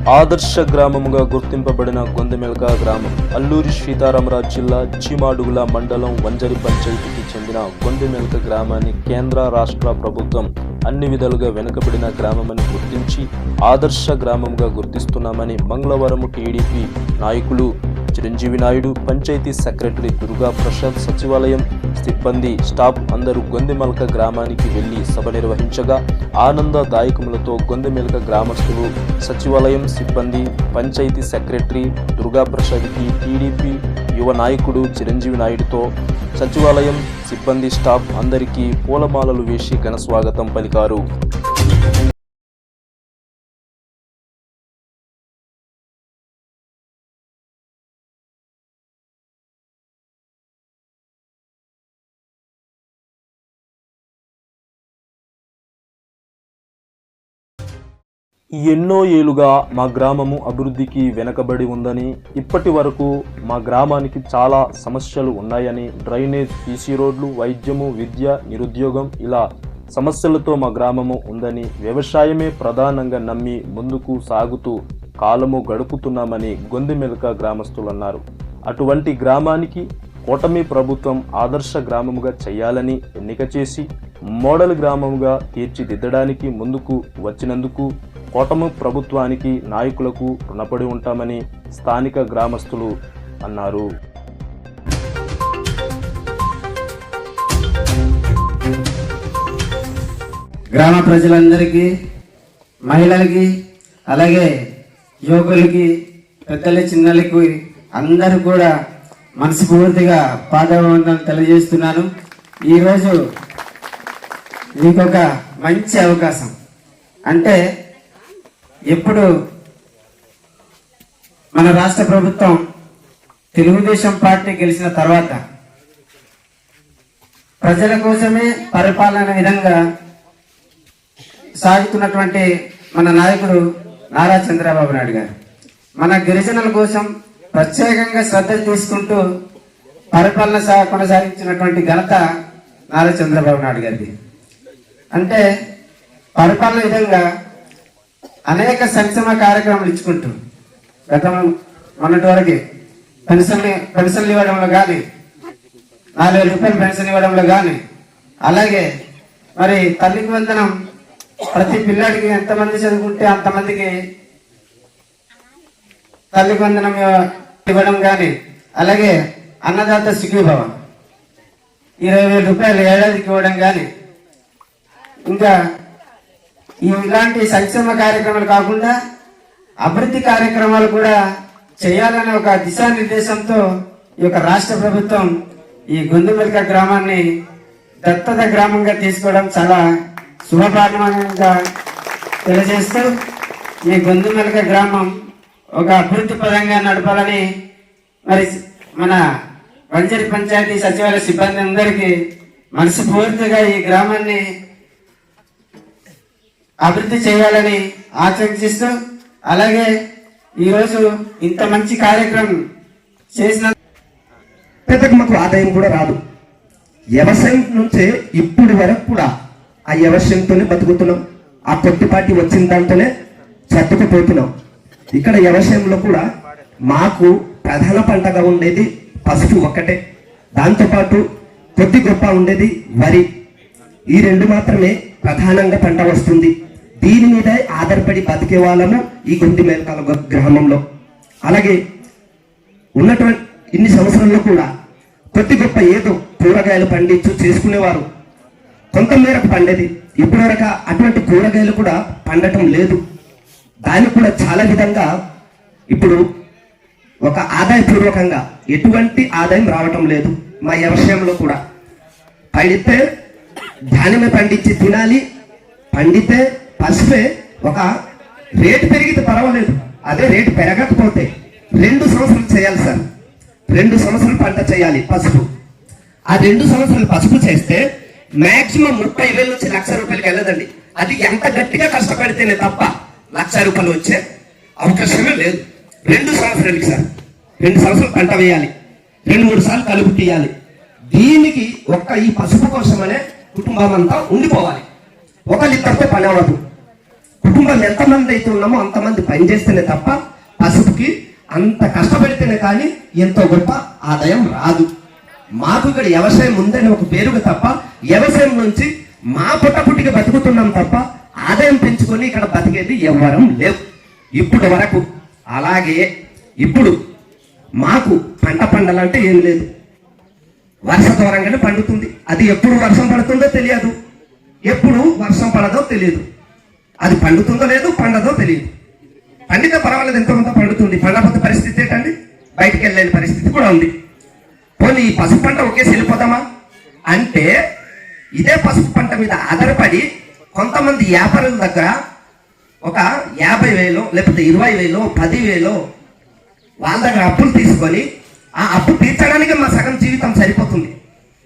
ఆదర్శ గ్రామముగా గుర్తింపబడిన గొందెమెల్క గ్రామం అల్లూరి సీతారామరాజు జిల్లా చీమాడుగుల మండలం వంజరి పంచాయతీకి చెందిన గొందెమెల్క గ్రామాన్ని కేంద్ర రాష్ట్ర ప్రభుత్వం అన్ని విధాలుగా వెనుకబడిన గ్రామమని గుర్తించి ఆదర్శ గ్రామంగా గుర్తిస్తున్నామని మంగళవారం టీడీపీ నాయకులు చిరంజీవి నాయుడు, పంచాయతీ సెక్రటరీ దుర్గా ప్రసాద్, సచివాలయం సిబ్బంది, స్టాఫ్ అందరూ గొందెమెల్క గ్రామానికి వెళ్లి సభ నిర్వహించగా ఆనందదాయకములతో గొందెమెల్క గ్రామస్తులు సచివాలయం సిబ్బంది, పంచాయతీ సెక్రటరీ దుర్గా ప్రసాద్కి టీడీపీ యువ నాయకుడు చిరంజీవి నాయుడుతో సచివాలయం సిబ్బంది, స్టాఫ్ అందరికీ పూలమాలలు వేసి ఘన స్వాగతం పలికారు. ఎన్నో ఏళ్లుగా మా గ్రామము అభివృద్ధికి వెనకబడి ఉందని, ఇప్పటి వరకు మా గ్రామానికి చాలా సమస్యలు ఉన్నాయని, డ్రైనేజ్, పీసీ రోడ్లు, వైద్యము, విద్య, నిరుద్యోగం ఇలా సమస్యలతో మా గ్రామము ఉందని, వ్యవసాయమే ప్రధానంగా నమ్మి ముందుకు సాగుతూ కాలము గడుపుతున్నామని గొందెమెల్క గ్రామస్తులు అన్నారు. అటువంటి గ్రామానికి కూటమి ప్రభుత్వం ఆదర్శ గ్రామముగా చేయాలని ఎన్నిక చేసి మోడల్ గ్రామముగా తీర్చిదిద్దడానికి ముందుకు వచ్చినందుకు కూటమి ప్రభుత్వానికి, నాయకులకు రుణపడి ఉంటామని స్థానిక గ్రామస్తులు అన్నారు. గ్రామ ప్రజలందరికీ, మహిళలకి, అలాగే యువకులకి, పెద్దల చిన్నలకి అందరూ కూడా మనస్ఫూర్తిగా పాదాభివందనలు తెలియజేస్తున్నాను. ఈరోజు మీకు ఒక మంచి అవకాశం. అంటే ఎప్పుడు మన రాష్ట్ర ప్రభుత్వం తెలుగుదేశం పార్టీ గెలిచిన తర్వాత ప్రజల కోసమే పరిపాలన విధంగా సాగుతున్నటువంటి మన నాయకుడు నారా చంద్రబాబు నాయుడు గారు మన గిరిజనుల కోసం ప్రత్యేకంగా శ్రద్ధ తీసుకుంటూ పరిపాలన కొనసాగించినటువంటి ఘనత నారా చంద్రబాబు నాయుడు గారిది. అంటే పరిపాలన విధంగా అనేక సంక్షేమ కార్యక్రమాలు ఇచ్చుకుంటూ మొన్నటి వరకు పెన్షన్లు ఇవ్వడంలో కానీ, 4,000 రూపాయలు పెన్షన్ ఇవ్వడంలో కానీ, అలాగే మరి తల్లికి వందనం ప్రతి పిల్లాడికి ఎంతమంది చదువుకుంటే అంతమందికి తల్లికి వందనం ఇవ్వడం కానీ, అలాగే అన్నదాత సుఖీభవ 20,000 రూపాయలు ఏడాదికి ఇవ్వడం కానీ, ఇంకా ఇలాంటి సంక్షేమ కార్యక్రమాలు కాకుండా అభివృద్ధి కార్యక్రమాలు కూడా చేయాలనే ఒక దిశానిర్దేశంతో ఈ యొక్క రాష్ట్ర ప్రభుత్వం ఈ గొందెమెల్క గ్రామాన్ని దత్తత గ్రామంగా తీసుకోవడం చాలా శుభపరిణామంగా తెలియజేస్తూ ఈ గొందెమెల్క గ్రామం ఒక అభివృద్ధి పదంగా నడపాలని మరి మన వంజరి పంచాయతీ సచివాలయ సిబ్బంది అందరికీ మనస్ఫూర్తిగా ఈ గ్రామాన్ని అభివృద్ధి చేయాలని ఆకాంక్షిస్తూ, అలాగే ఈరోజు ఇంత మంచి కార్యక్రమం చేసిన మాకు ఆదాయం కూడా రాదు. వ్యవసాయం నుంచే ఇప్పుడు వరకు కూడా ఆ వ్యవసాయంతోనే బతుకుతున్నాం. ఆ కొద్దిపాటి వచ్చిన దాంతోనే సర్దుకుపోతున్నాం. ఇక్కడ వ్యవసాయంలో కూడా మాకు ప్రధాన పంటగా ఉండేది పసుపు ఒక్కటే. దాంతోపాటు కొద్ది గొప్ప ఉండేది వరి. ఈ రెండు మాత్రమే ప్రధానంగా పంట వస్తుంది. దీని మీద ఆధారపడి బతికే వాళ్ళము ఈ గొందెమెల్క గ్రామంలో. అలాగే ఉన్నటువంటి ఇన్ని సంవత్సరాల్లో కూడా కొద్ది గొప్ప ఏదో కూరగాయలు పండించు చేసుకునేవారు. కొంత మేరకు పండేది. ఇప్పటివరకు అటువంటి కూరగాయలు కూడా పండటం లేదు. దానికి కూడా చాలా విధంగా ఇప్పుడు ఒక ఆదాయపూర్వకంగా ఎటువంటి ఆదాయం రావటం లేదు. మా వ్యవసాయంలో కూడా పండితే ధాన్యమే పండించి తినాలి, పండితే పసుపే ఒక రేటు పెరిగితే పర్వాలేదు. అదే రేటు పెరగకపోతే 2 సంవత్సరాలు చేయాలి సార్. 2 సంవత్సరాలు పంట చేయాలి పసుపు. ఆ 2 సంవత్సరాలు పసుపు చేస్తే మాక్సిమం 30,000 నుంచి 1,00,000 రూపాయలకి వెళ్ళదండి. అది ఎంత గట్టిగా కష్టపడితేనే తప్ప 1,00,000 రూపాయలు వచ్చే అవకాశమే లేదు. 2 సంవత్సరాలకి సార్ 2 సంవత్సరాలు పంట వేయాలి, 2-3 సార్లు కలుపు తీయాలి. దీనికి ఒక్క ఈ పసుపు కోసమనే కుటుంబం అంతా ఉండిపోవాలి. ఒకళ్ళిద్దరితో పని అవ్వదు. కుటుంబం ఎంతమంది అయితే ఉన్నామో అంతమంది పనిచేస్తేనే తప్ప పసుపుకి అంత కష్టపడితేనే కానీ ఎంతో గొప్ప ఆదాయం రాదు. మాకు ఇక్కడ వ్యవసాయం ఉందని ఒక పేరుగా తప్ప వ్యవసాయం నుంచి మా పుట్టపుట్టికి బతుకుతున్నాం తప్ప ఆదాయం పెంచుకొని ఇక్కడ బతికేది ఎవ్వరం లేవు ఇప్పుడు వరకు. అలాగే ఇప్పుడు మాకు పంట పండాలంటే ఏం లేదు, వర్ష దూరంగానే పండుతుంది. అది ఎప్పుడు వర్షం పడుతుందో తెలియదు, ఎప్పుడు వర్షం పడదో తెలియదు. అది పండుతుందో లేదు, పండదో తెలియదు. పండితే పర్వాలేదు, ఎంతమంది పండుతుంది. పండకపోతే పరిస్థితి ఏంటండి? బయటికి వెళ్ళలేని పరిస్థితి కూడా ఉంది. పోనీ ఈ పసుపు పంట ఒకేసి వెళ్ళిపోదామా అంటే ఇదే పసుపు పంట మీద ఆధారపడి కొంతమంది వ్యాపారుల దగ్గర ఒక 50,000 లేకపోతే 20,000 10,000 వాళ్ళ దగ్గర అప్పులు తీసుకొని ఆ అప్పు